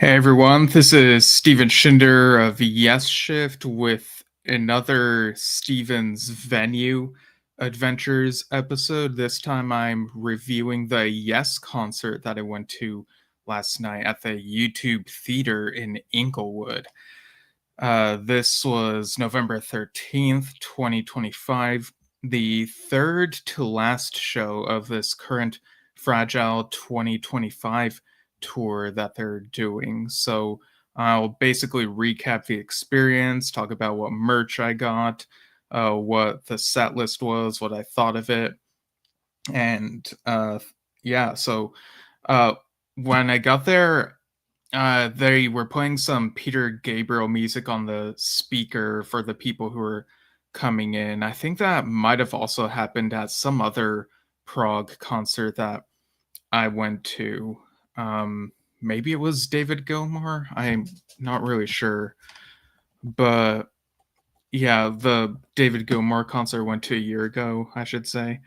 Hey everyone, this is Steven Schinder of Yesshift with another Steven's Venue Adventures episode. This time I'm reviewing the Yes concert that I went to last night at the YouTube Theater in Inglewood. This was November 13th, 2025, the third to last show of this current Fragile 2025 tour that they're doing. So I'll basically recap the experience, talk about what merch I got, what the set list was, what I thought of it, and yeah. So uh, when I got there, they were playing some Peter Gabriel music on the speaker for the people who were coming in. I think that might have also happened at some other Prague concert that I went to. Um, Maybe it was David Gilmour. I'm not really sure, but yeah, the David Gilmour concert I went to a year ago, I should say.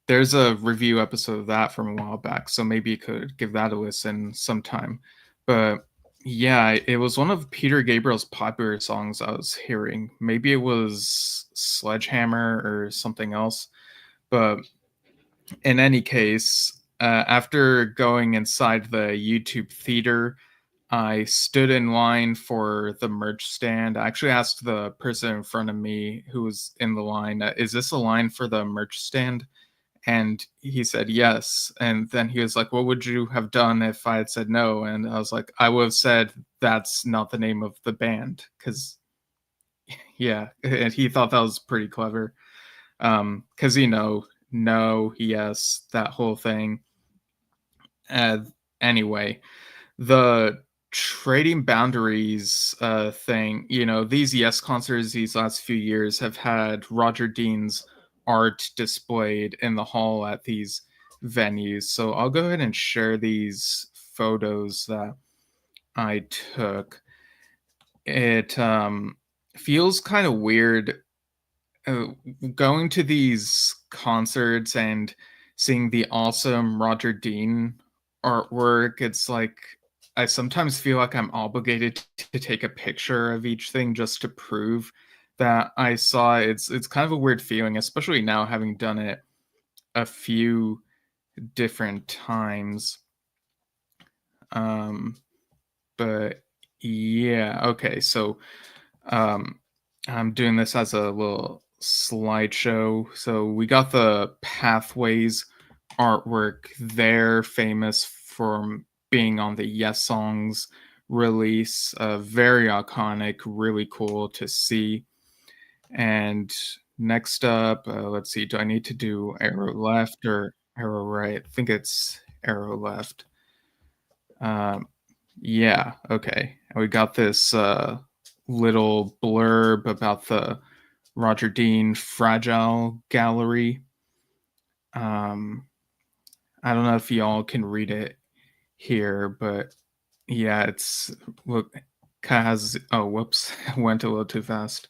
There's a review episode of that from a while back, so maybe you could give that a listen sometime. But yeah, it was one of Peter Gabriel's popular songs I was hearing. Maybe it was Sledgehammer or something else. But in any case, after going inside the YouTube theater, I stood in line for the merch stand. I actually asked the person in front of me who was in the line, is this a line for the merch stand? And he said yes. And then he was like, what would you have done if I had said no? And I was like, I would have said that's not the name of the band. Because, yeah, and he thought that was pretty clever. Because, no, yes, that whole thing. Uh, anyway, the trading boundaries thing, these Yes concerts these last few years have had Roger Dean's art displayed in the hall at these venues. So I'll go ahead and share these photos that I took. It feels kind of weird uh, going to these concerts and seeing the awesome Roger Dean artwork. It's like I sometimes feel like I'm obligated to take a picture of each thing just to prove that I saw it. It's kind of a weird feeling, especially now having done it a few different times. Um, but yeah, okay, so um, I'm doing this as a little slideshow. So we got the Pathways artwork there, famous for being on the Yes Songs release. Very iconic, really cool to see. And next up, let's see, do I need to do arrow left or arrow right? I think it's arrow left. Um, yeah, okay. And we got this little blurb about the Roger Dean Fragile Gallery. Um, I don't know if y'all can read it here, but yeah, it's look kind of has. Oh, whoops, went a little too fast.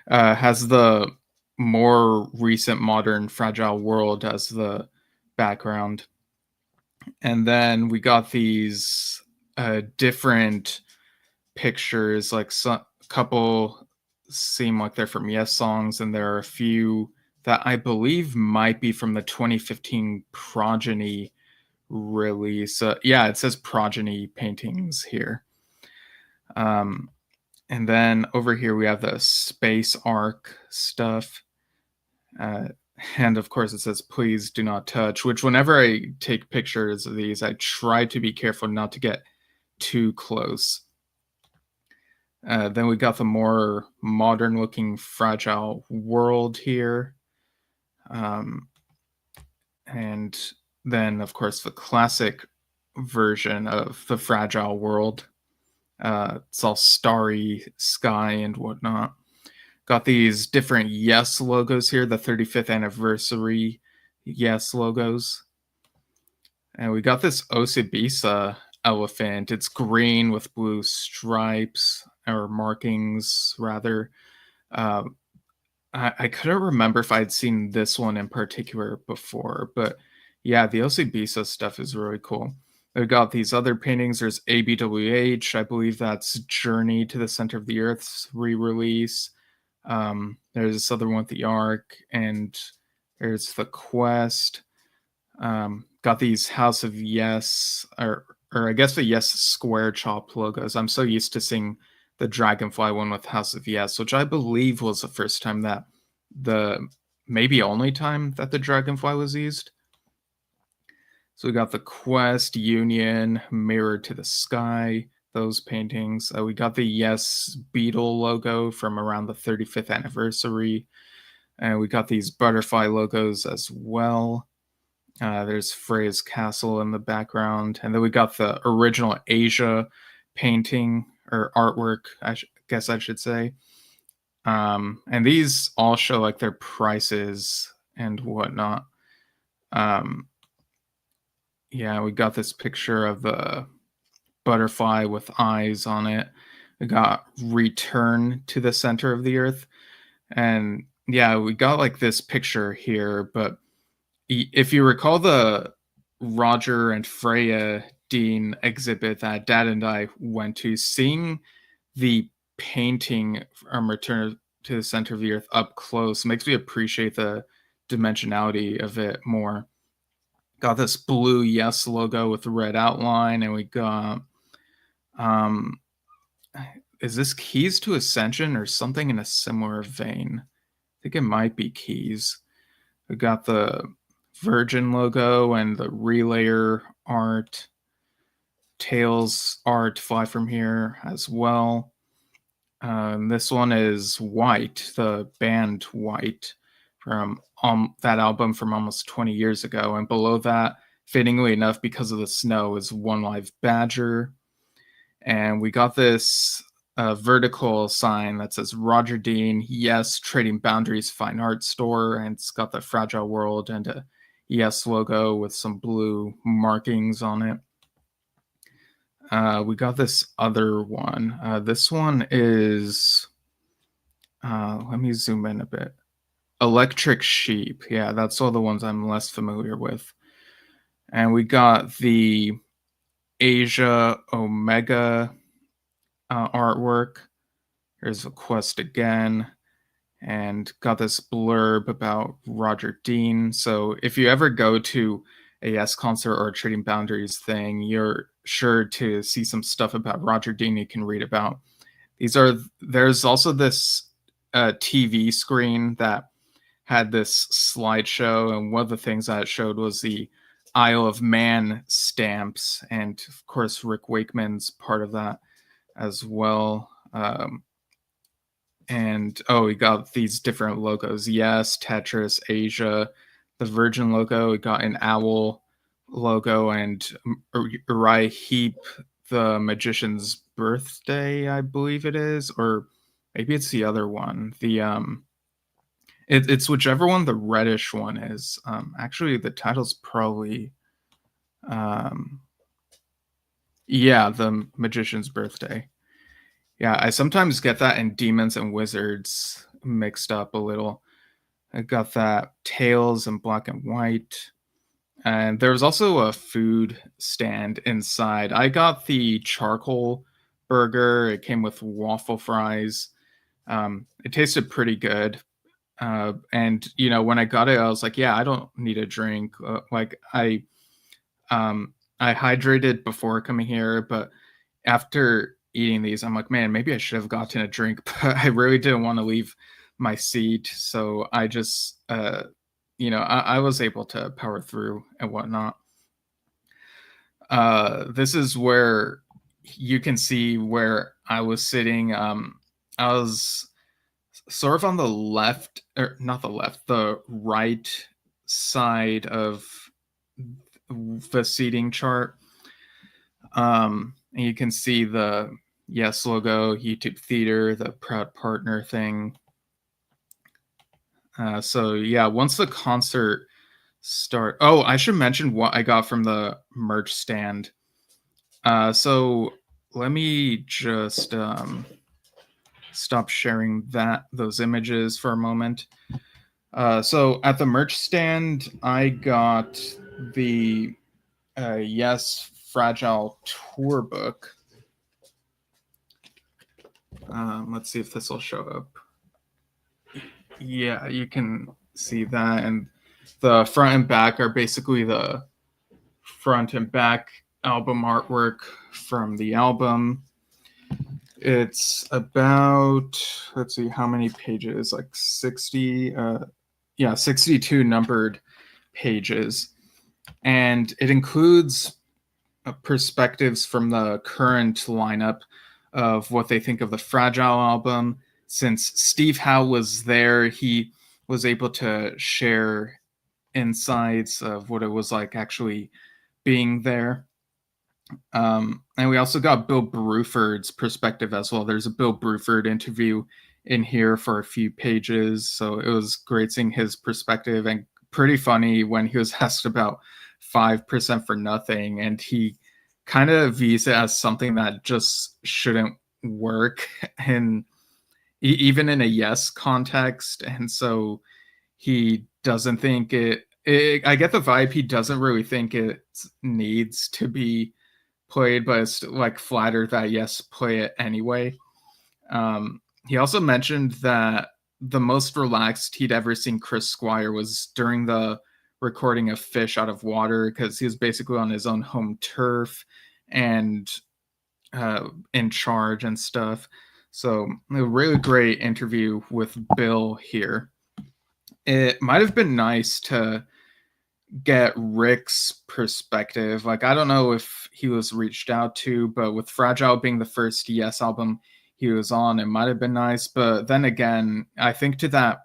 Has the more recent modern fragile world as the background, and then we got these different pictures. Like a couple seem like they're from Yes songs, and there are a few that I believe might be from the 2015 Progeny release. Yeah, it says Progeny paintings here. And then over here we have the space arc stuff. And of course it says please do not touch, which whenever I take pictures of these, I try to be careful not to get too close. Then we got the more modern looking fragile world here. And then, of course, the classic version of the fragile world. It's all starry sky and whatnot. Got these different Yes logos here, the 35th anniversary Yes logos. And we got this Osibisa elephant. It's green with blue stripes or markings, rather. Uh, I couldn't remember if I'd seen this one in particular before, but yeah, the Osibisa stuff is really cool. We got these other paintings. There's ABWH. I believe that's Journey to the Center of the Earth's re-release. There's this other one with the Ark, and there's the Quest. Got these House of Yes, or I guess the Yes Square Chop logos. I'm so used to seeing the Dragonfly one with House of Yes, which I believe was the first time that the maybe only time that the Dragonfly was used. So we got the Quest, Union, Mirror to the Sky, those paintings. We got the Yes Beetle logo from around the 35th anniversary. And we got these butterfly logos as well. There's Frey's Castle in the background. And then we got the original Asia painting or artwork, guess I should say. And these all show like their prices and whatnot. Yeah, we got this picture of the butterfly with eyes on it. We got Return to the Center of the Earth. And yeah, we got like this picture here, but if you recall the Roger and Freya Dean exhibit that Dad and I went to, seeing the painting from Return to the Center of the Earth up close makes me appreciate the dimensionality of it more. Got this blue Yes logo with the red outline, and we got is this Keys to Ascension or something in a similar vein? I think it might be Keys. We got the Virgin logo and the Relayer art. Tails art, Fly From Here as well. This one is White, the band White, from that album from almost 20 years ago. And below that, fittingly enough, because of the snow, is One Live Badger. And we got this vertical sign that says Roger Dean, Yes, Trading Boundaries Fine Art Store. And it's got the Fragile World and a Yes logo with some blue markings on it. We got this other one. This one is, let me zoom in a bit. Electric Sheep. Yeah, that's all the ones I'm less familiar with. And we got the Asia Omega artwork. Here's a Quest again. And got this blurb about Roger Dean. So if you ever go to a Yes concert or a Trading Boundaries thing, you're sure to see some stuff about Roger Dean you can read about. There's also this TV screen that had this slideshow, and one of the things that it showed was the Isle of Man stamps, and of course Rick Wakeman's part of that as well. And we got these different logos. Yes, Tetris, Asia, the Virgin logo. We got an owl logo, and Uriah Heep, the magician's birthday, I believe it is, or maybe it's the other one. It's whichever one the reddish one is. Actually, the title's probably, yeah, the magician's birthday. Yeah, I sometimes get that in Demons and Wizards mixed up a little. I got that Tails in black and white. And there was also a food stand inside. I got the charcoal burger. It came with waffle fries. It tasted pretty good. And, when I got it, I was like, yeah, I don't need a drink. I hydrated before coming here, but after eating these, I'm like, man, maybe I should have gotten a drink, but I really didn't want to leave my seat. So I just, I was able to power through and whatnot. This is where you can see where I was sitting. I was sort of on the left, or not the left, the right side of the seating chart. And you can see the Yes logo, YouTube Theater, the proud partner thing. So yeah, once the concert I should mention what I got from the merch stand. So let me just stop sharing those images for a moment. So at the merch stand, I got the Yes Fragile tour book. Let's see if this will show up. Yeah, you can see that, and the front and back are basically the front and back album artwork from the album. It's about, let's see, how many pages? Like 60, 62 numbered pages. And it includes perspectives from the current lineup of what they think of the Fragile album. Since Steve Howe was there, he was able to share insights of what it was like actually being there. And we also got Bill Bruford's perspective as well. There's a Bill Bruford interview in here for a few pages, so it was great seeing his perspective, and pretty funny when he was asked about 5% for Nothing, and he kind of views it as something that just shouldn't work in even in a Yes context, and so he doesn't think I get the vibe he doesn't really think it needs to be played, but it's like flattered that Yes play it anyway. He also mentioned that the most relaxed he'd ever seen Chris Squire was during the recording of Fish Out of Water, because he was basically on his own home turf and in charge and stuff. So a really great interview with Bill here. It might have been nice to get Rick's perspective. Like, I don't know if he was reached out to, but with Fragile being the first Yes album he was on, it might have been nice. But then again, I think to that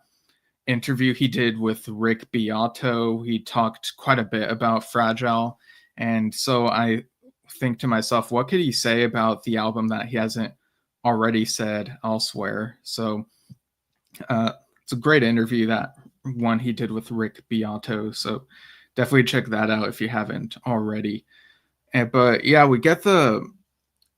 interview he did with Rick Beato, he talked quite a bit about Fragile. And so I think to myself, what could he say about the album that he hasn't already said elsewhere? So it's a great interview, that one he did with Rick Beato. So definitely check that out if you haven't already. But yeah, we get the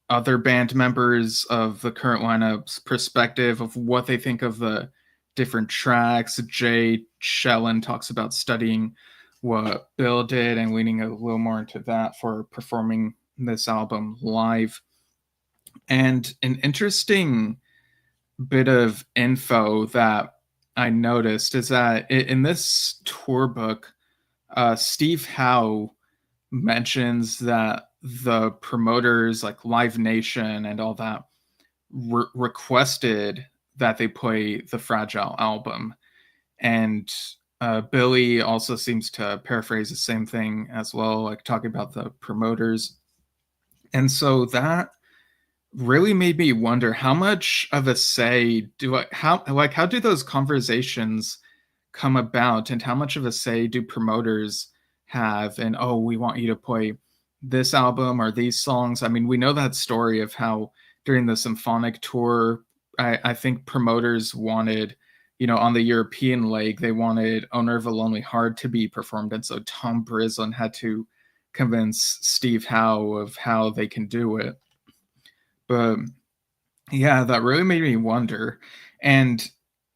other band members of the current lineup's perspective of what they think of the different tracks. Jay Shellen talks about studying what Bill did and leaning a little more into that for performing this album live. And an interesting bit of info that I noticed is that in this tour book, Steve Howe mentions that the promoters like Live Nation and all that requested that they play the Fragile album. And Billy also seems to paraphrase the same thing as well, like talking about the promoters. And so that really made me wonder how much of a say how do those conversations come about, and how much of a say do promoters have? And oh, we want you to play this album or these songs. I mean, we know that story of how during the symphonic tour, I think promoters wanted, on the European leg, they wanted Owner of a Lonely Heart to be performed, and so Tom Brislin had to convince Steve Howe of how they can do it. But yeah, that really made me wonder. And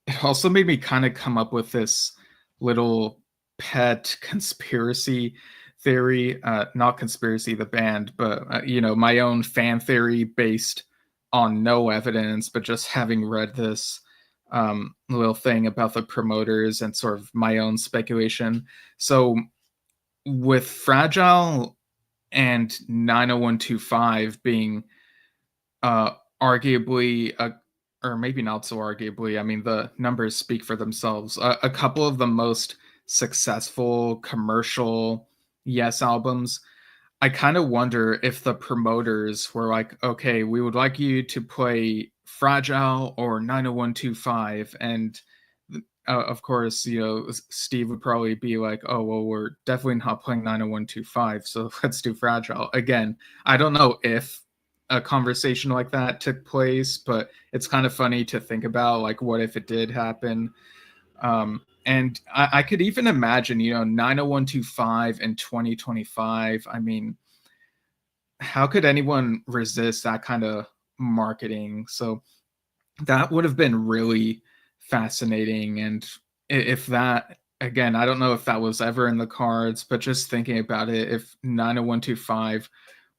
it also made me kind of come up with this little pet conspiracy theory, not Conspiracy the band, but my own fan theory based on no evidence, but just having read this little thing about the promoters and sort of my own speculation. So with Fragile and 90125 being arguably, or maybe not so arguably, I mean, the numbers speak for themselves, a couple of the most successful commercial Yes albums, I kind of wonder if the promoters were like, okay, we would like you to play Fragile or 90125. And of course, Steve would probably be like, oh, well, we're definitely not playing 90125, so let's do Fragile. Again, I don't know if a conversation like that took place, but it's kind of funny to think about, like, what if it did happen? And I could even imagine, 90125 and 2025. I mean, how could anyone resist that kind of marketing? So that would have been really fascinating. And if that, again, I don't know if that was ever in the cards, but just thinking about it, if 90125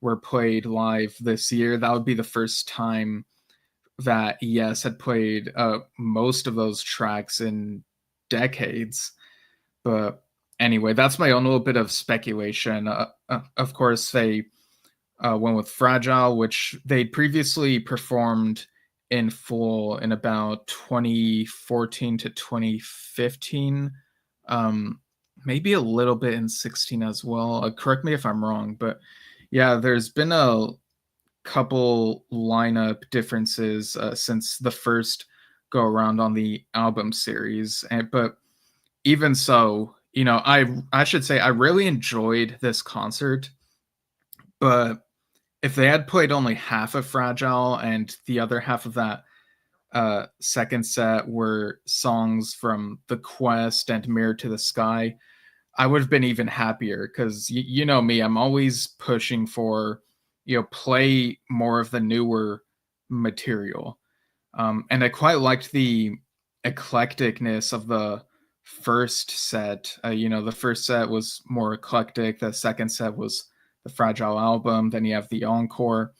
were played live this year. That would be the first time that Yes had played most of those tracks in decades. But anyway, that's my own little bit of speculation. Of course, they went with Fragile, which they'd previously performed in full in about 2014 to 2015. Maybe a little bit in 16 as well. Correct me if I'm wrong, but yeah, there's been a couple lineup differences since the first go around on the album series. But even so, I should say I really enjoyed this concert, but if they had played only half of Fragile and the other half of that second set were songs from The Quest and Mirror to the Sky, I would have been even happier because you know me, I'm always pushing for, play more of the newer material. And I quite liked the eclecticness of the first set. The first set was more eclectic. The second set was the Fragile album. Then you have the encore.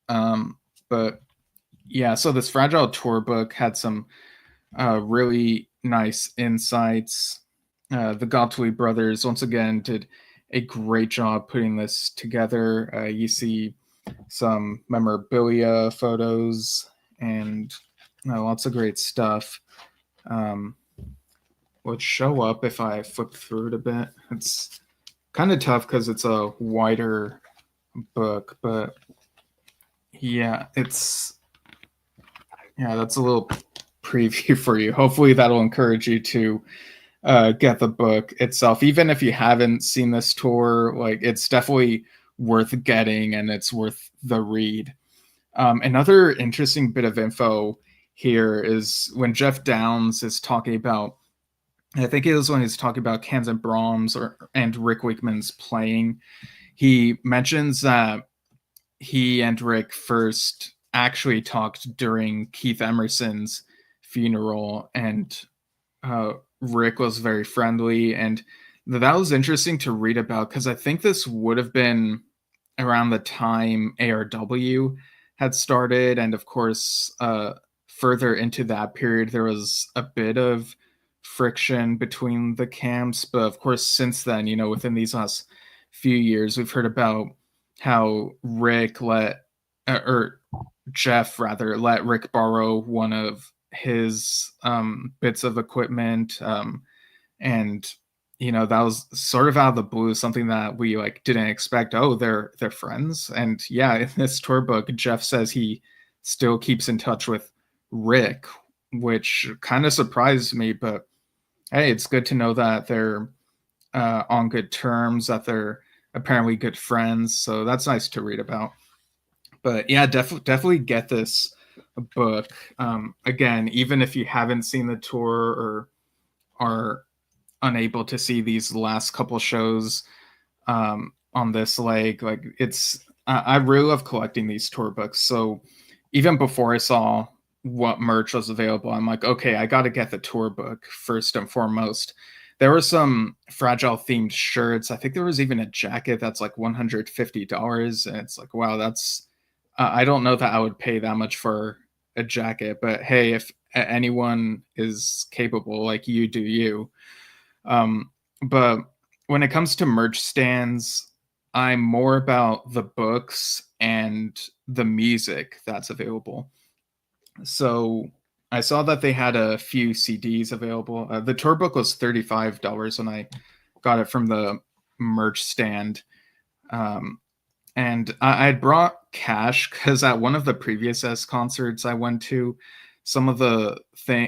But yeah, so this Fragile tour book had some really nice insights. The Gottlieb brothers, once again, did a great job putting this together. You see some memorabilia photos and lots of great stuff. Would show up if I flip through it a bit. It's kind of tough because it's a wider book, but yeah, that's a little preview for you. Hopefully that'll encourage you to get the book itself. Even if you haven't seen this tour, like, it's definitely worth getting and it's worth the read. Another interesting bit of info here is when Jeff Downs is talking about, I think it was when he's talking about Cans and Brahms and Rick Wakeman's playing, he mentions that he and Rick first actually talked during Keith Emerson's funeral, and Rick was very friendly, and that was interesting to read about because I think this would have been around the time ARW had started, and of course, further into that period, there was a bit of friction between the camps. But of course, since then, within these last few years, we've heard about how Rick or Jeff rather, let Rick borrow one of his bits of equipment, and that was sort of out of the blue, something that we didn't expect. Oh, they're friends. And yeah, in this tour book, Jeff says he still keeps in touch with Rick, which kind of surprised me, but hey, it's good to know that they're on good terms, that they're apparently good friends, so that's nice to read about. But yeah, definitely get this book. Again, even if you haven't seen the tour or are unable to see these last couple shows on this leg, I really love collecting these tour books. So even before I saw what merch was available, I'm like, okay, I got to get the tour book first and foremost. There were some Fragile themed shirts. I think there was even a jacket that's like $150, and it's like, wow, that's I don't know that I would pay that much for a jacket, but hey, if anyone is capable, like, you do you. But when it comes to merch stands, I'm more about the books and the music that's available. So I saw that they had a few CDs available. The tour book was $35 when I got it from the merch stand. And I had brought cash because at one of the previous S concerts I went to, some of the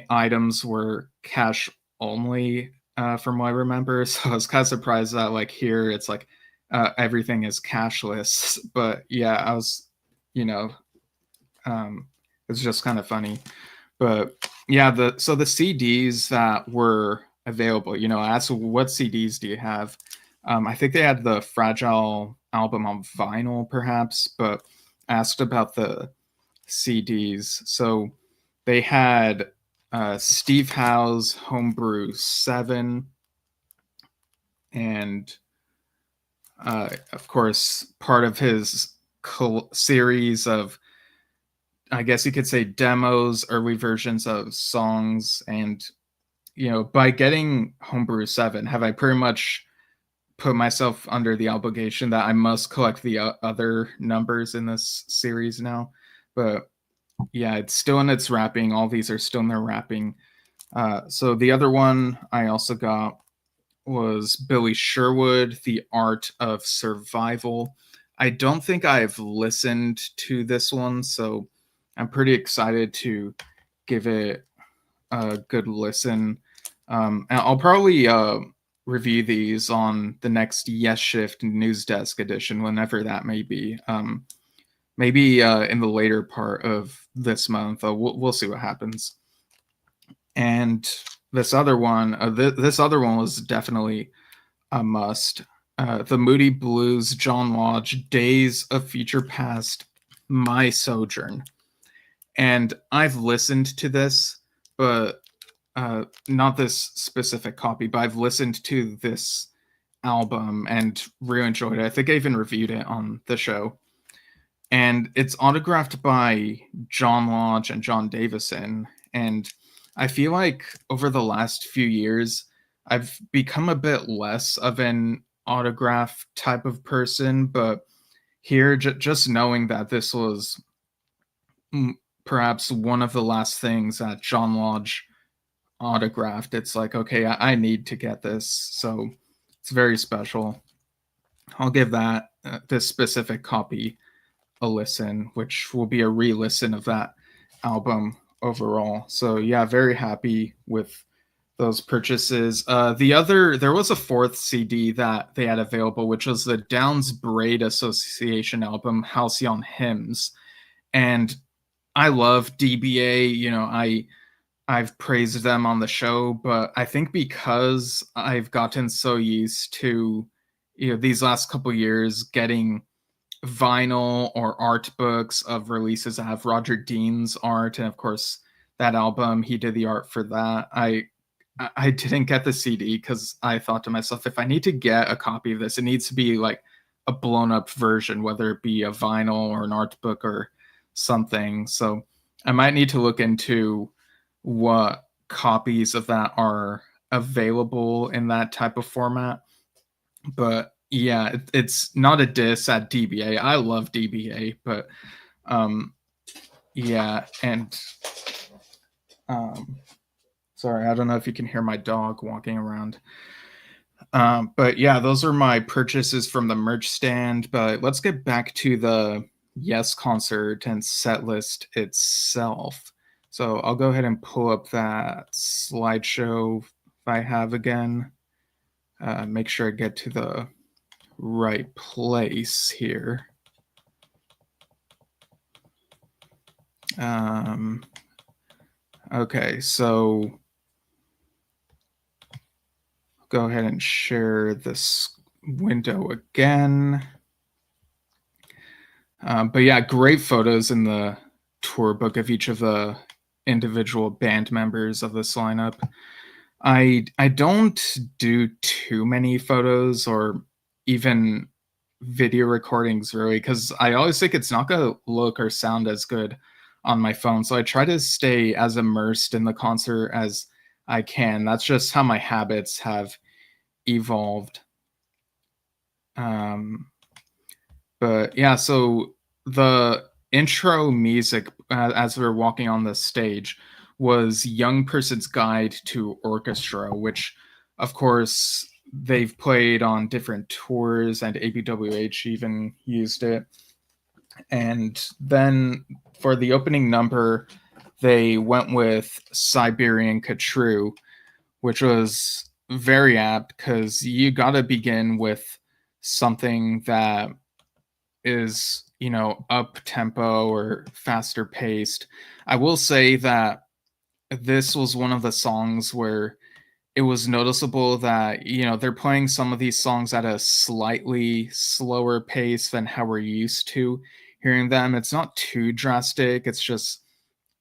items were cash only, from what I remember. So I was kind of surprised that here it's everything is cashless. But yeah, I was, it's just kind of funny. But yeah, the CDs that were available, I asked, what CDs do you have? I think they had the Fragile album on vinyl, perhaps, but asked about the CDs. So they had Steve Howe's Homebrew 7, and Of course, part of his series of, I guess you could say, demos, early versions of songs. And, by getting Homebrew 7, have I pretty much put myself under the obligation that I must collect the other numbers in this series now. But yeah, it's still in its wrapping. All these are still in their wrapping. So the other one I also got was Billy Sherwood, The Art of Survival. I don't think I've listened to this one, so I'm pretty excited to give it a good listen. And I'll probably review these on the next Yesshift News Desk edition, whenever that may be. Maybe in the later part of this month. We'll see what happens. And this other one, this other one was definitely a must. The Moody Blues, John Lodge, Days of Future Past, My Sojourn. And I've listened to this, but not this specific copy, but I've listened to this album and really enjoyed it. I think I even reviewed it on the show. And it's autographed by John Lodge and John Davison. And I feel like over the last few years, I've become a bit less of an autograph type of person, but here, just knowing that this was perhaps one of the last things that John Lodge autographed, it's like, okay, I need to get this. So it's very special. I'll give that this specific copy a listen, which will be a re-listen of that album overall. So yeah, very happy with those purchases. There was a fourth CD that they had available, which was the Downs Braid Association album, Halcyon Hymns. And I love DBA. I've praised them on the show, but I think because I've gotten so used to, these last couple years getting vinyl or art books of releases that have Roger Dean's art, and of course that album, he did the art for that. I didn't get the CD because I thought to myself, if I need to get a copy of this, it needs to be like a blown up version, whether it be a vinyl or an art book or something. So I might need to look into what copies of that are available in that type of format. But yeah, it's not a diss at DBA. I love DBA, but yeah, and sorry, I don't know if you can hear my dog walking around. But yeah, those are my purchases from the merch stand. But let's get back to the Yes concert and set list itself. So I'll go ahead and pull up that slideshow if I have again. Make sure I get to the right place here. Okay, so go ahead and share this window again. But yeah, great photos in the tour book of each of the individual band members of this lineup. I don't do too many photos or even video recordings really, because I always think it's not going to look or sound as good on my phone. So I try to stay as immersed in the concert as I can. That's just how my habits have evolved. But yeah, so the intro music as we were walking on the stage was Young Person's Guide to Orchestra, which of course they've played on different tours, and ABWH even used it. And then for the opening number, they went with Siberian Katru, which was very apt because you got to begin with something that is, up tempo or faster paced. I will say that this was one of the songs where it was noticeable that, they're playing some of these songs at a slightly slower pace than how we're used to hearing them. It's not too drastic. It's just,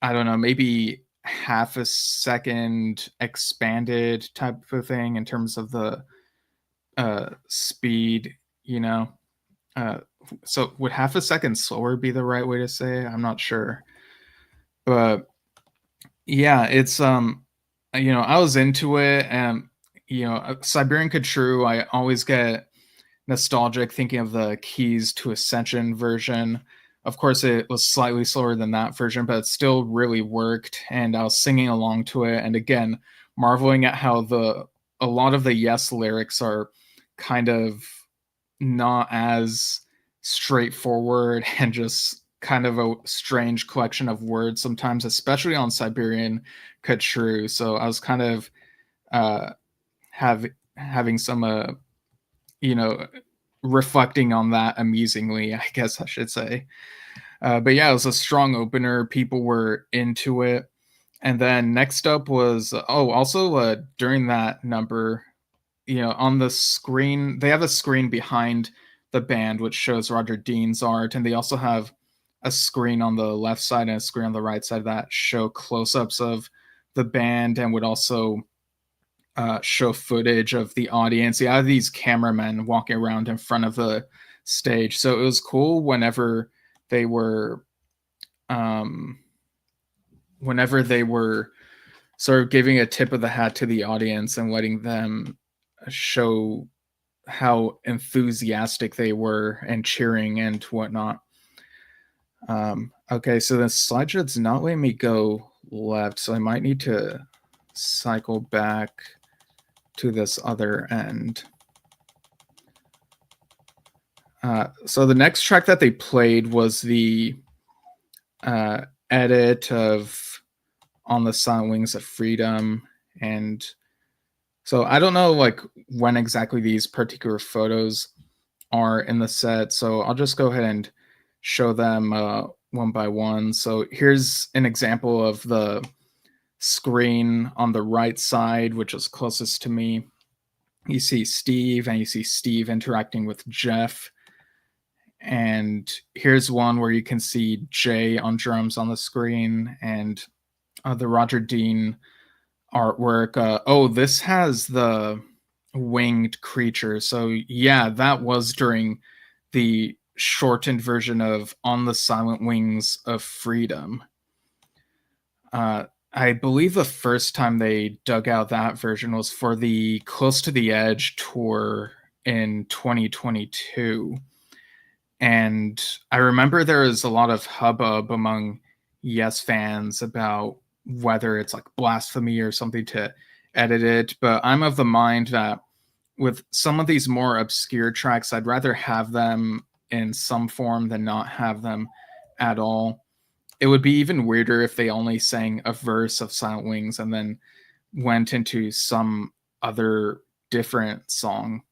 I don't know, maybe half a second expanded type of thing in terms of the speed. you know. Uh, so would half a second slower be the right way to say it? I'm not sure. But yeah, it's I was into it, and Siberian Khatru, I always get nostalgic thinking of the Keys to Ascension version. Of course, it was slightly slower than that version, but it still really worked, and I was singing along to it. And again, marveling at how a lot of the Yes lyrics are kind of not as straightforward and just kind of a strange collection of words sometimes, especially on Siberian Khatru. So I was kind of uh, having some you know, reflecting on that amusingly, I guess I should say. But yeah, it was a strong opener. People were into it. And then next up was, also during that number, on the screen, they have a screen behind the band which shows Roger Dean's art. And they also have a screen on the left side and a screen on the right side that show close ups of the band and would also show footage of the audience. You have these cameramen walking around in front of the stage, so it was cool they were, um, whenever they were sort of giving a tip of the hat to the audience and letting them show how enthusiastic they were and cheering and whatnot. Okay, so the slideshow not letting me go left, so I might need to cycle back to this other end. So the next track that they played was the edit of On the Silent Wings of Freedom. And so I don't know like when exactly these particular photos are in the set. So I'll just go ahead and show them one by one. So here's an example of the screen on the right side, which is closest to me. You see Steve, and you see Steve interacting with Jeff. And here's one where you can see Jay on drums on the screen, and the Roger Dean artwork. This has the winged creature. So yeah, that was during the shortened version of On the Silent Wings of Freedom. I believe the first time they dug out that version was for the Close to the Edge tour in 2022. And I remember there was a lot of hubbub among Yes fans about whether it's like blasphemy or something to edit it. But I'm of the mind that with some of these more obscure tracks, I'd rather have them in some form than not have them at all. It would be even weirder if they only sang a verse of Silent Wings and then went into some other different song.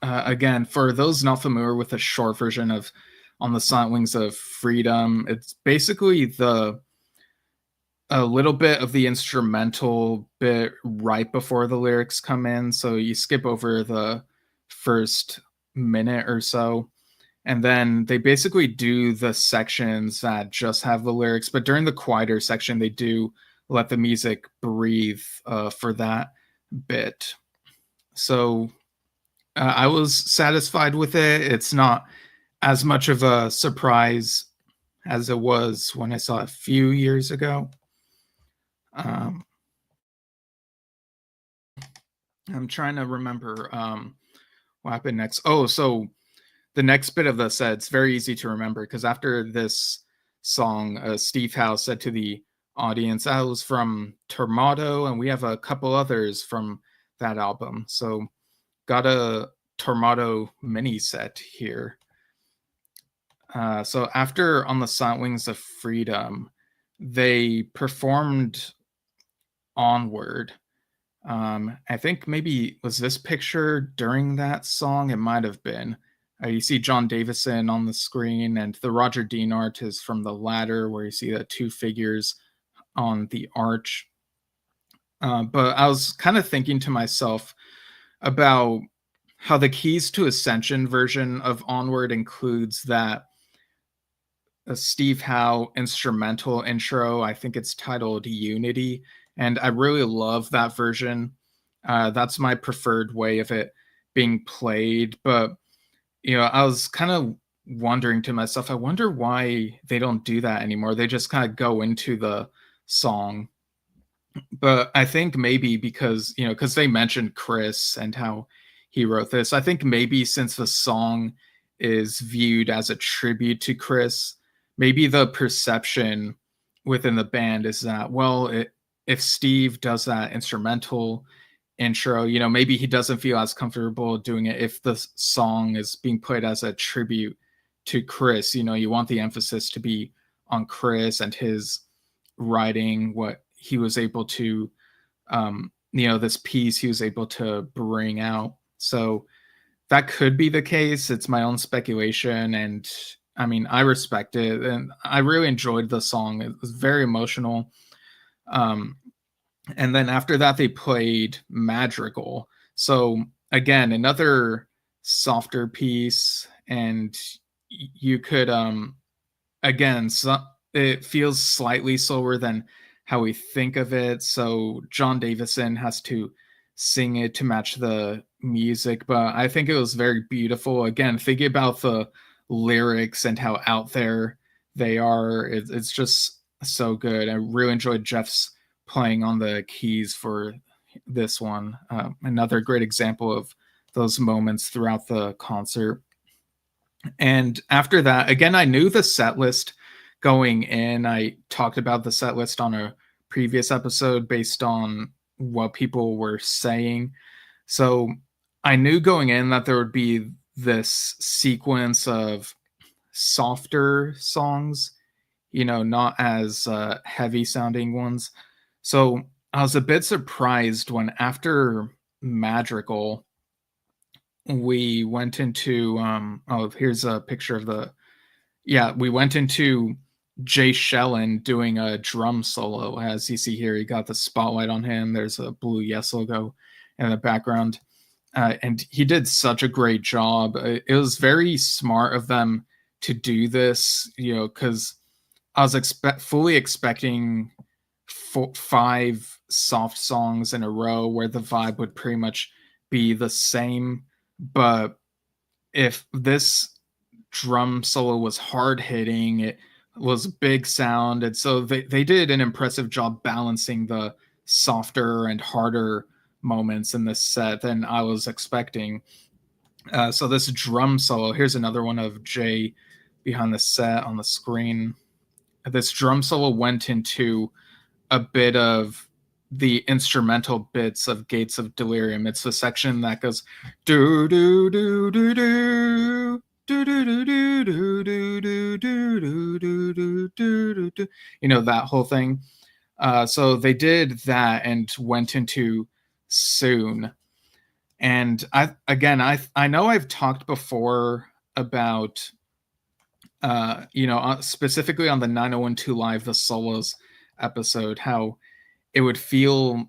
Again, for those not familiar with the short version of On the Silent Wings of Freedom, it's basically a little bit of the instrumental bit right before the lyrics come in. So you skip over the first minute or so, and then they basically do the sections that just have the lyrics. But during the quieter section, they do let the music breathe for that bit. So I was satisfied with it. It's not as much of a surprise as it was when I saw it a few years ago. I'm trying to remember what happened next. So the next bit of the set, it's very easy to remember because after this song, Steve Howe said to the audience, "I was from Tormato, and we have a couple others from that album." So got a Tormato mini set here. So after On the Silent Wings of Freedom, they performed Onward. I think maybe was this picture during that song? It might have been. You see John Davison on the screen, and the Roger Dean art is from the ladder, where you see the two figures on the arch. But I was kind of thinking to myself about how the Keys to Ascension version of Onward includes that a Steve Howe instrumental intro. I think it's titled Unity, and I really love that version. That's my preferred way of it being played. But I was kind of wondering to myself, I wonder why they don't do that anymore. They just kind of go into the song. But I think maybe because, because they mentioned Chris and how he wrote this, I think maybe since the song is viewed as a tribute to Chris, maybe the perception within the band is that, well, if Steve does that instrumental intro, maybe he doesn't feel as comfortable doing it if the song is being played as a tribute to Chris. You want the emphasis to be on Chris and his writing, what he was able to, this piece he was able to bring out. So that could be the case. It's my own speculation. And I mean, I respect it. And I really enjoyed the song. It was very emotional. And then after that, they played Madrigal. So again, another softer piece. And you could, again, so it feels slightly slower than how we think of it. So John Davison has to sing it to match the music, but I think it was very beautiful. Again, thinking about the lyrics and how out there they are, it's just so good. I really enjoyed Jeff's playing on the keys for this one. Another great example of those moments throughout the concert. And after that, again, I knew the set list going in. I talked about the set list on a previous episode based on what people were saying. So I knew going in that there would be this sequence of softer songs, not as heavy sounding ones. So I was a bit surprised when after Madrigal, we went into here's a picture of we went into Jay Shellen doing a drum solo. As you see here, he got the spotlight on him. There's a blue Yes logo in the background. And he did such a great job. It was very smart of them to do this, because I was fully expecting 5 soft songs in a row where the vibe would pretty much be the same. But if this drum solo was hard hitting, it was big sound, and so they did an impressive job balancing the softer and harder moments in this set than I was expecting. So this drum solo, here's another one of Jay behind the set on the screen. This drum solo went into a bit of the instrumental bits of Gates of Delirium. It's the section that goes do do do do do do do do do do do do do do do do, that whole thing. So they did that and went into Soon. And I know I've talked before about specifically on the 9012 Live, the solos episode, how it would feel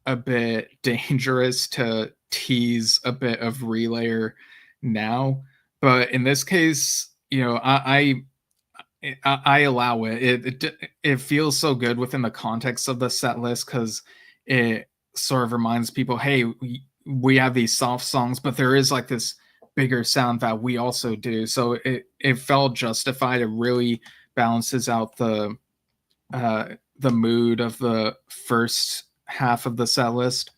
a bit dangerous to tease a bit of relayer now, but in this case, I allow it. It feels so good within the context of the set list because it sort of reminds people, hey, we have these soft songs, but there is like this bigger sound that we also do. So it felt justified. It really balances out the mood of the first half of the set list.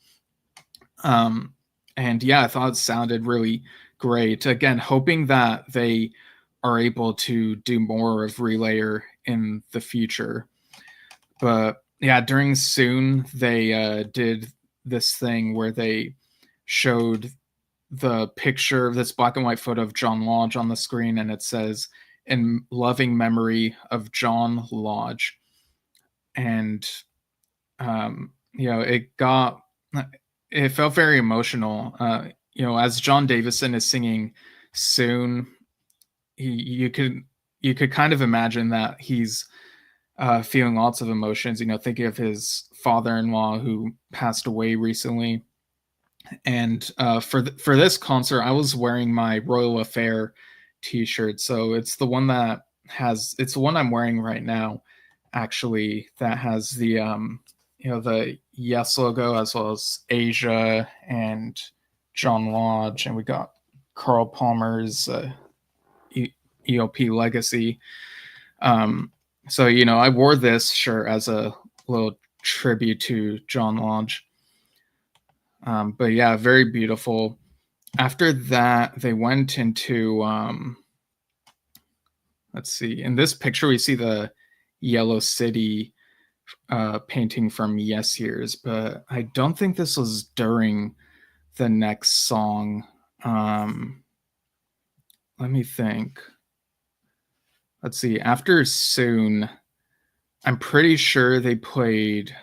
And yeah, I thought it sounded really great. Again, hoping that they are able to do more of Relayer in the future. But yeah, during Soon, they did this thing where they showed the picture of this black and white photo of John Lodge on the screen, and it says, "In loving memory of John Lodge." And it felt very emotional. As John Davison is singing Soon, you could kind of imagine that he's feeling lots of emotions. Thinking of his father-in-law who passed away recently. And for this concert, I was wearing my Royal Affair T-shirt. So it's the one I'm wearing right now, actually, that has the the Yes logo as well as Asia and John Lodge, and we got Carl Palmer's ELP Legacy. So, I wore this shirt as a little tribute to John Lodge. But yeah, very beautiful. After that, they went into, let's see, in this picture, we see the Yellow City painting from Yes Years, but I don't think this was during the next song. Let me think. Let's see, after Soon, I'm pretty sure they played,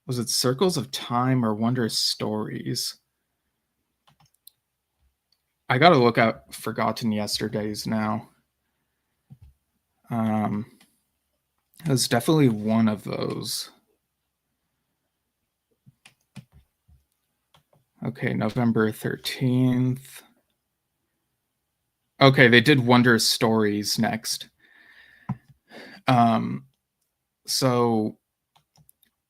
was it Circles of Time or Wondrous Stories? I gotta look at Forgotten Yesterdays now. It was definitely one of those. Okay, November 13th. Okay, they did Wondrous Stories next. So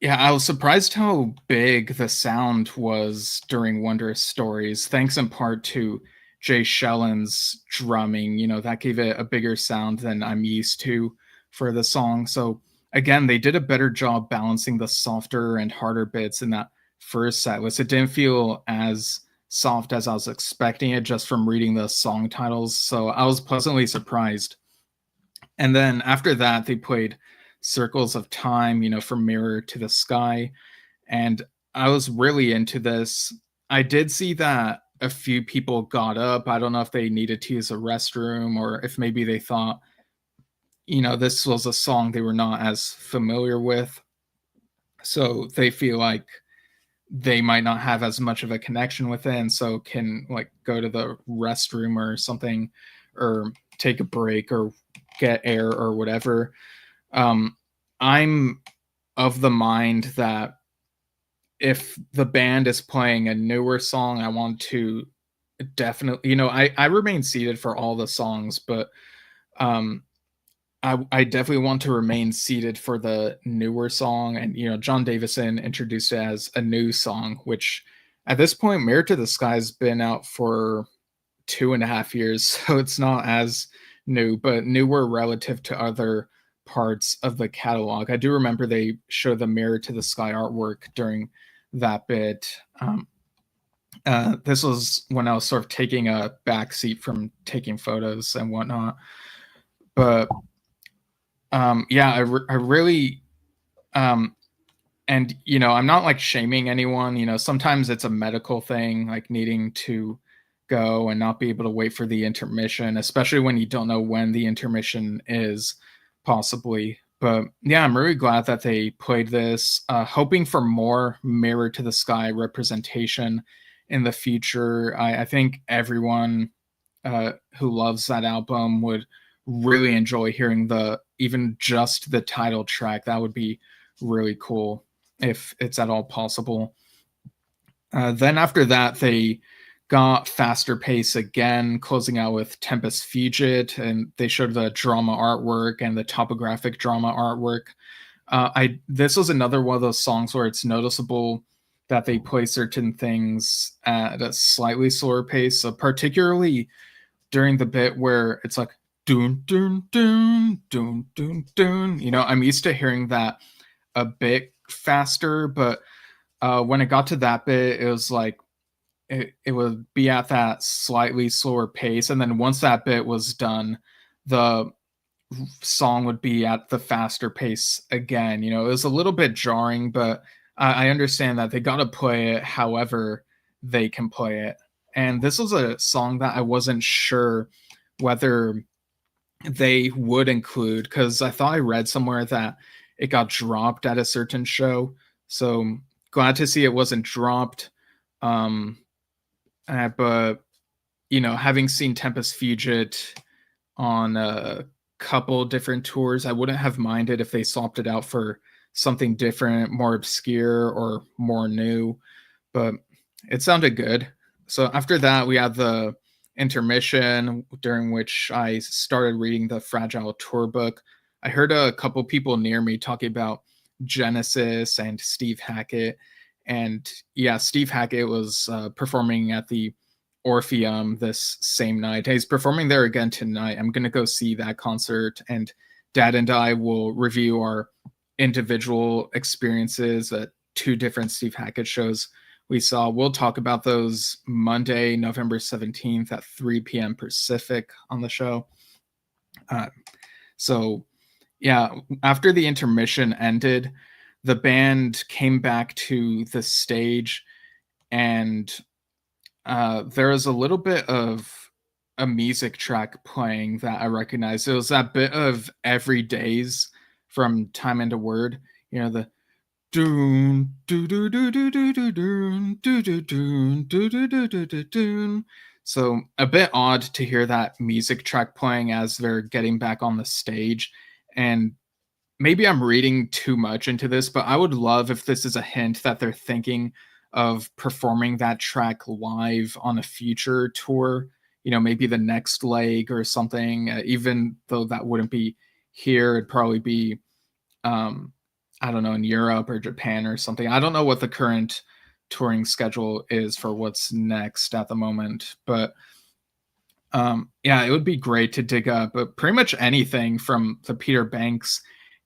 yeah, I was surprised how big the sound was during Wondrous Stories, thanks in part to Jay Shellen's drumming. That gave it a bigger sound than I'm used to for the song. So again, they did a better job balancing the softer and harder bits in that first set list. It didn't feel as soft as I was expecting it just from reading the song titles. So I was pleasantly surprised. And then after that, they played Circles of Time, from Mirror to the Sky. And I was really into this. I did see that a few people got up. I don't know if they needed to use a restroom or if maybe they thought, this was a song they were not as familiar with. So they feel like they might not have as much of a connection with it, and so can go to the restroom or something, or take a break or get air or whatever. I'm of the mind that if the band is playing a newer song, I want to definitely, I remain seated for all the songs, but I definitely want to remain seated for the newer song. And, John Davison introduced it as a new song, which at this point, Mirror to the Sky has been out for 2.5 years. So it's not as new, but newer relative to other parts of the catalog. I do remember they showed the Mirror to the Sky artwork during that bit. This was when I was sort of taking a backseat from taking photos and whatnot. But yeah, I really, and I'm not shaming anyone. Sometimes it's a medical thing, like needing to go and not be able to wait for the intermission, especially when you don't know when the intermission is, possibly. But yeah, I'm really glad that they played this, hoping for more Mirror to the Sky representation in the future. I think everyone who loves that album would really enjoy hearing even just the title track. That would be really cool if it's at all possible. Then after that, they got faster pace again, closing out with Tempest Fugit, and they showed the drama artwork and the topographic drama artwork. This was another one of those songs where it's noticeable that they play certain things at a slightly slower pace, so particularly during the bit where it's like doon doon doon doon doon doon. I'm used to hearing that a bit faster, but when it got to that bit, it was like it would be at that slightly slower pace, and then once that bit was done, the song would be at the faster pace again. It was a little bit jarring, but I understand that they got to play it however they can play it. And this was a song that I wasn't sure whether they would include, because I thought I read somewhere that it got dropped at a certain show. So glad to see it wasn't dropped. But having seen Tempest Fugit on a couple different tours, I wouldn't have minded if they swapped it out for something different, more obscure or more new. But it sounded good. So after that, we had the intermission, during which I started reading the Fragile Tour book. I heard a couple people near me talking about Genesis and Steve Hackett, And yeah, Steve Hackett was performing at the Orpheum this same night. He's performing there again tonight. I'm gonna go see that concert, and Dad and I will review our individual experiences at two different Steve Hackett shows we saw. We'll talk about those Monday, November 17th at 3 p.m. Pacific on the show. So yeah, after the intermission ended, the band came back to the stage, and there was a little bit of a music track playing that I recognized. It was that bit of Every Days from Time and a Word. You know, the doon doo doo doo doo doo doo doon doo doo doon doo doo doo doo doo doon. So a bit odd to hear that music track playing as they're getting back on the stage. And maybe I'm reading too much into this, but I would love if this is a hint that they're thinking of performing that track live on a future tour, maybe the next leg or something, even though that wouldn't be here. It'd probably be, I don't know, in Europe or Japan or something. I don't know what the current touring schedule is for what's next at the moment, but yeah, it would be great to dig up pretty much anything from the Peter Banks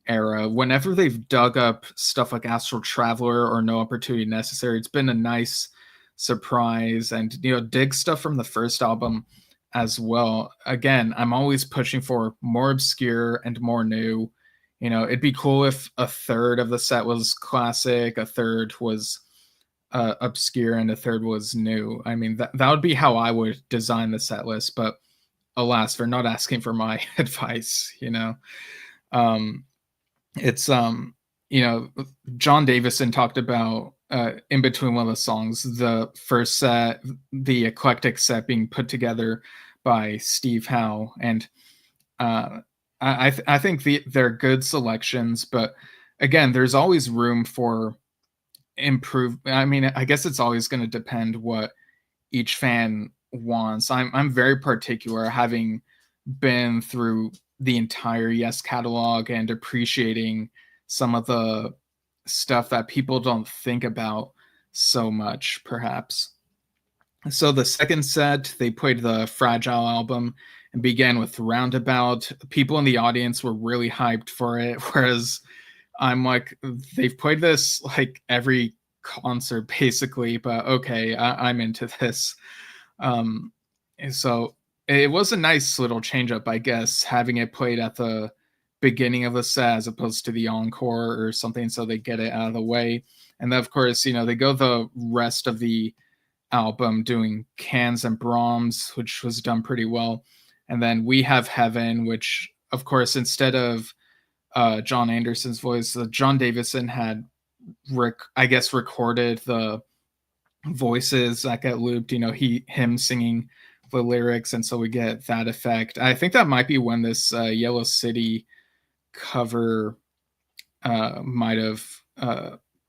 era. Whenever they've dug up stuff like Astral Traveler or No Opportunity Necessary, it's been a nice surprise. And dig stuff from the first album as well. Again, I'm always pushing for more obscure and more new. It'd be cool if a third of the set was classic, a third was obscure, and a third was new. I mean, that would be how I would design the set list, but alas, they're not asking for my advice. It's John Davison talked about in between one of the songs, the first set, the eclectic set being put together by Steve Howe, and I think they're good selections, but again, there's always room for improve. I mean, I guess it's always going to depend what each fan wants. I'm very particular, having been through the entire Yes catalog and appreciating some of the stuff that people don't think about so much, perhaps. So the second set, they played the Fragile album and began with Roundabout. People in the audience were really hyped for it, whereas I'm like, they've played this like every concert basically, but okay, I'm into this. So it was a nice little change up, I guess, having it played at the beginning of the set as opposed to the encore or something, so they get it out of the way. And then, of course, they go the rest of the album doing Cans and Brahms, which was done pretty well. And then We Have Heaven, which, of course, instead of John Anderson's voice, John Davison had, recorded the voices that get looped, him singing the lyrics, and so we get that effect. I think that might be when this Yellow City cover might have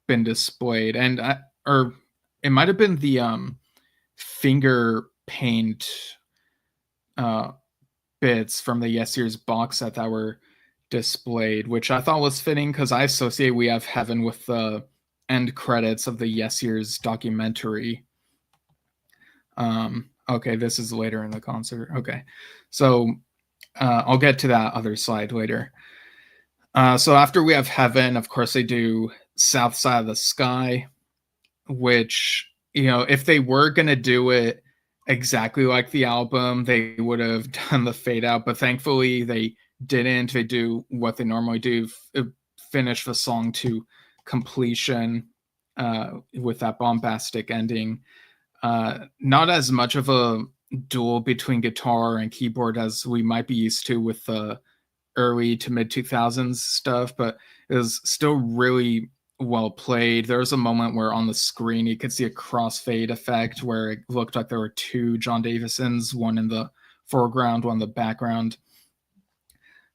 been displayed, and or it might have been the finger paint bits from the Yes Years box set that were displayed, which I thought was fitting because I associate We Have Heaven with the end credits of the Yes Years documentary. Okay, this is later in the concert. Okay, so I'll get to that other slide later. So after We Have Heaven, of course, they do South Side of the Sky, which, if they were going to do it exactly like the album, they would have done the fade out, but thankfully they didn't. They do what they normally do, finish the song to completion with that bombastic ending. Not as much of a duel between guitar and keyboard as we might be used to with the early to mid 2000s stuff, but it was still really well played. There was a moment where on the screen you could see a crossfade effect where it looked like there were two John Davisons, one in the foreground, one in the background.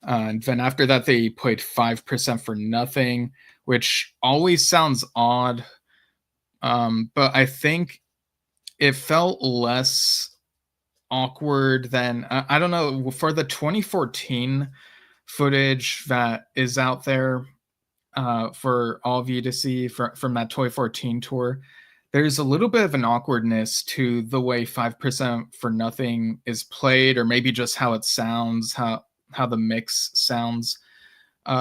And then after that, they played 5% for Nothing, which always sounds odd. But I think it felt less awkward than, I don't know, for the 2014 footage that is out there. for all of you to see from that Toy 14 tour. There's a little bit of an awkwardness to the way 5% for Nothing is played, or maybe just how it sounds, how the mix sounds.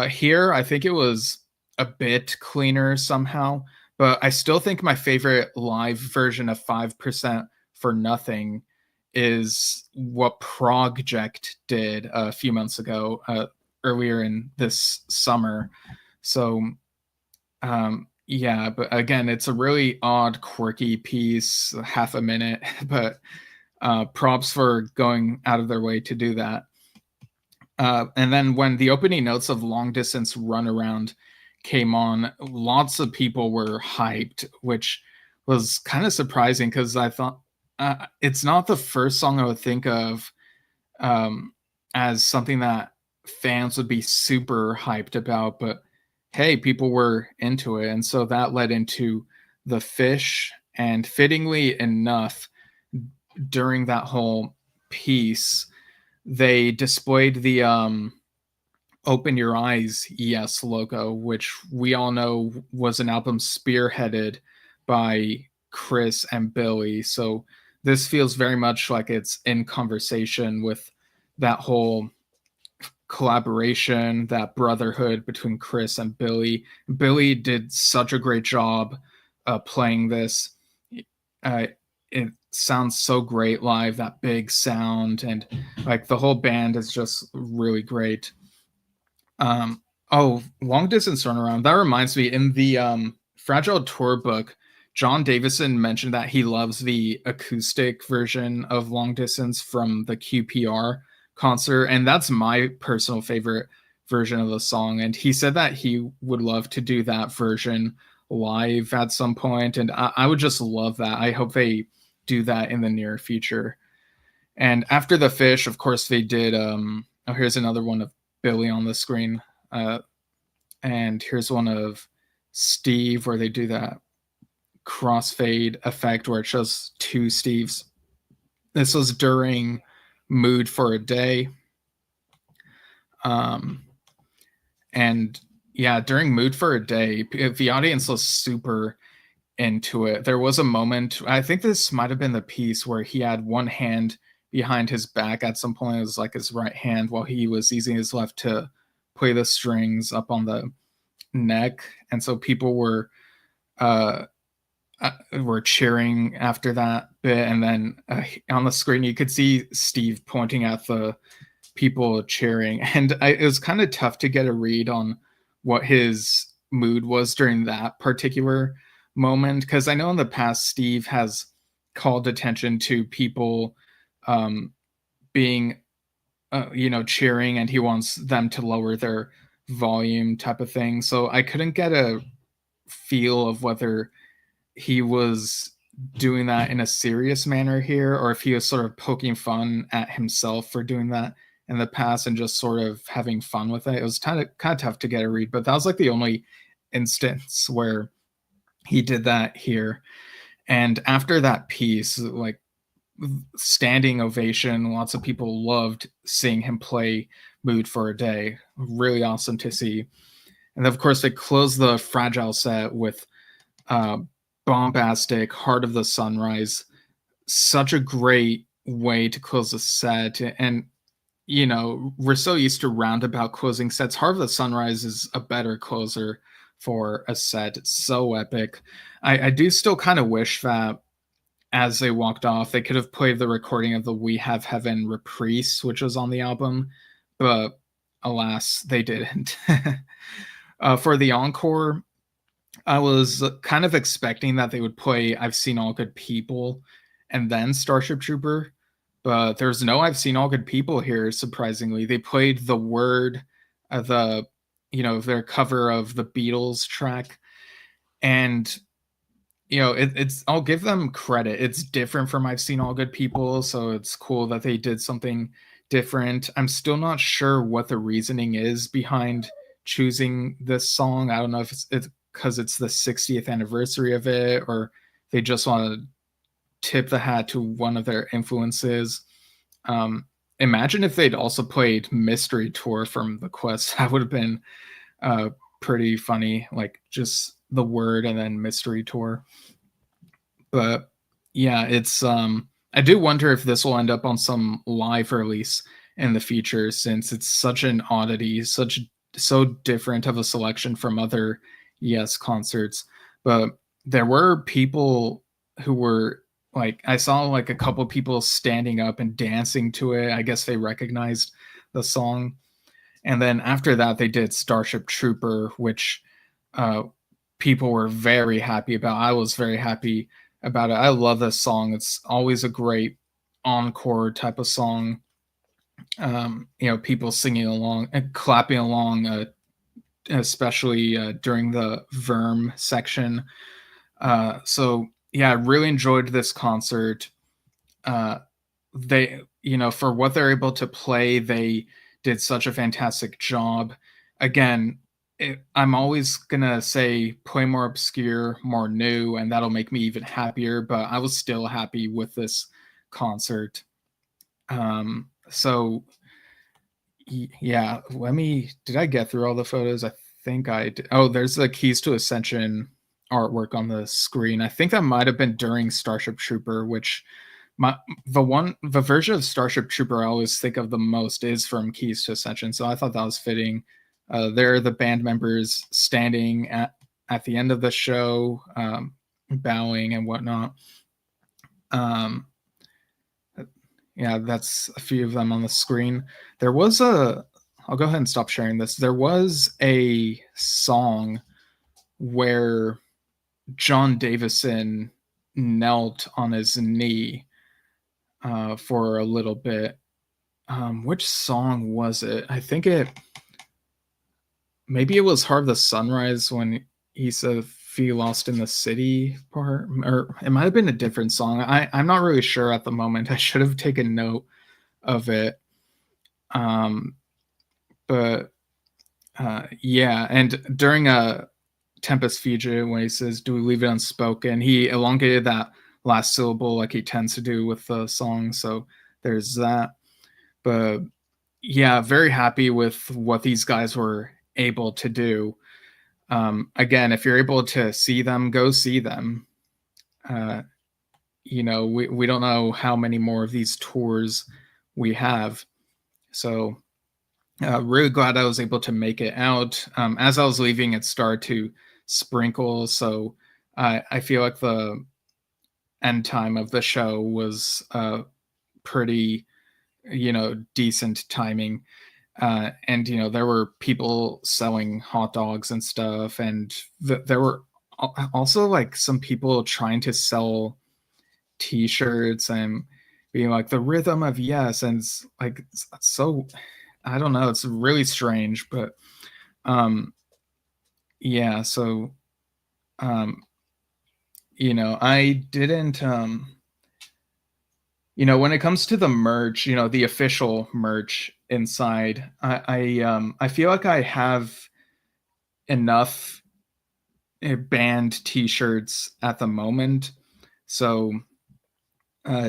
Here, I think it was a bit cleaner somehow, but I still think my favorite live version of 5% for Nothing is what Project did a few months ago, earlier in this summer. So, yeah, but again, it's a really odd, quirky piece, half a minute, but props for going out of their way to do that. And then when the opening notes of Long Distance Runaround came on, lots of people were hyped, which was kind of surprising because I thought it's not the first song I would think of as something that fans would be super hyped about, but hey, people were into it. And so that led into The Fish, and fittingly enough, during that whole piece, they displayed the Open Your Eyes Yes logo, which we all know was an album spearheaded by Chris and Billy. So this feels very much like it's in conversation with that whole collaboration, that brotherhood between Chris and Billy. Billy did such a great job playing this. It sounds so great live, that big sound, and like the whole band is just really great. Oh, Long Distance Runaround. That reminds me, in the Fragile Tour book, John Davison mentioned that he loves the acoustic version of Long Distance from the QPR concert, and that's my personal favorite version of the song. And he said that he would love to do that version live at some point, and I would just love that. I hope they do that in the near future. And after The Fish, of course, they did. Oh, here's another one of Billy on the screen. And here's one of Steve where they do that crossfade effect where it shows two Steves. This was during Mood for a Day. And yeah, during Mood for a Day, the audience was super into it. There was a moment, I think this might have been the piece where he had one hand behind his back at some point. It was like his right hand while he was using his left to play the strings up on the neck. And so people were cheering after that bit. And then on the screen, you could see Steve pointing at the people cheering. And it was kind of tough to get a read on what his mood was during that particular moment, because I know in the past Steve has called attention to people being cheering, and he wants them to lower their volume type of thing. So I couldn't get a feel of whether he was doing that in a serious manner here, or if he was sort of poking fun at himself for doing that in the past and just sort of having fun with it. It was kind of tough to get a read, but that was like the only instance where he did that here. And after that piece, like, standing ovation, lots of people loved seeing him play Mood for a Day. Really awesome to see. And of course, they closed the Fragile set with bombastic Heart of the Sunrise. Such a great way to close the set. And we're so used to roundabout closing sets. Heart of the Sunrise is a better closer for a set. It's so epic. I do still kind of wish that as they walked off, they could have played the recording of the We Have Heaven reprise, which was on the album, but alas, they didn't. For the encore, I was kind of expecting that they would play I've Seen All Good People and then Starship Trooper, but there's no I've Seen All Good People here, surprisingly. They played The Word, their cover of the Beatles track, and it's, I'll give them credit. It's different from I've Seen All Good People, so it's cool that they did something different. I'm still not sure what the reasoning is behind choosing this song. I don't know if it's because it's the 60th anniversary of it, or they just want to tip the hat to one of their influences. Imagine if they'd also played Mystery Tour from The Quest. That would have been pretty funny, like just the word and then mystery tour. But yeah, it's I do wonder if this will end up on some live release in the future, since it's such an oddity, so different of a selection from other Yes concerts. But there were people who were like, I saw like a couple people standing up and dancing to it. I guess they recognized the song. And then after that, they did Starship Trooper, which uh, people were very happy about. I was very happy about it. I love this song. It's always a great encore type of song. People singing along and clapping along, especially during the Verm section. So yeah, I really enjoyed this concert. They, for what they're able to play, they did such a fantastic job. Again, I'm always gonna say play more obscure, more new, and that'll make me even happier. But I was still happy with this concert. So yeah, did I get through all the photos? I think I did. Oh, there's the Keys to Ascension artwork on the screen. I think that might have been during Starship Trooper, which the version of Starship Trooper I always think of the most is from Keys to Ascension. So I thought that was fitting. There are the band members standing at the end of the show, bowing and whatnot. Yeah, that's a few of them on the screen. I'll go ahead and stop sharing this. There was a song where John Davison knelt on his knee for a little bit. Which song was it? I think maybe it was Heart of the Sunrise, when he said "Feel Lost in the City" part, or it might have been a different song. I'm not really sure at the moment. I should have taken note of it. But yeah, and during a Tempest Fugit, when he says, "Do we leave it unspoken?" he elongated that last syllable like he tends to do with the song. So there's that. But yeah, very happy with what these guys were able to do. Again, if you're able to see them, go see them. We don't know how many more of these tours we have. So really glad I was able to make it out. As I was leaving, it started to sprinkle. So I feel like the end time of the show was pretty, decent timing. And there were people selling hot dogs and stuff, and there were also like some people trying to sell T-shirts and being like the rhythm of yes, and like so. I don't know. It's really strange, but yeah. So I didn't. When it comes to the merch, the official merch inside, I feel like I have enough band T-shirts at the moment. So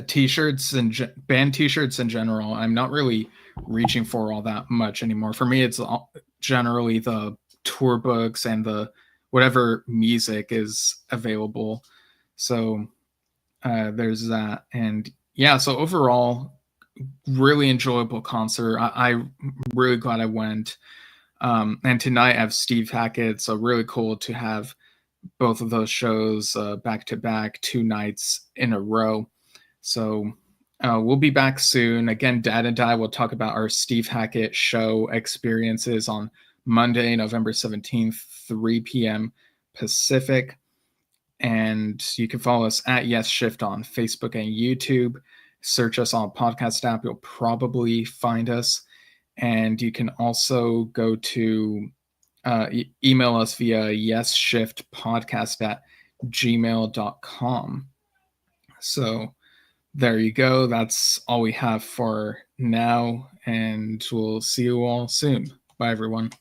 T-shirts and band T-shirts in general, I'm not really reaching for all that much anymore. For me, it's generally the tour books and the whatever music is available. So there's that. And yeah, so overall, really enjoyable concert. I'm really glad I went. And tonight I have Steve Hackett, so really cool to have both of those shows back to back, 2 nights in a row. So we'll be back soon. Again, Dad and I will talk about our Steve Hackett show experiences on Monday, November 17th, 3 p.m. Pacific. And you can follow us at Yesshift on Facebook and YouTube. Search us on a podcast app. You'll probably find us. And you can also go to email us via yesshiftpodcast@gmail.com. So there you go. That's all we have for now. And we'll see you all soon. Bye, everyone.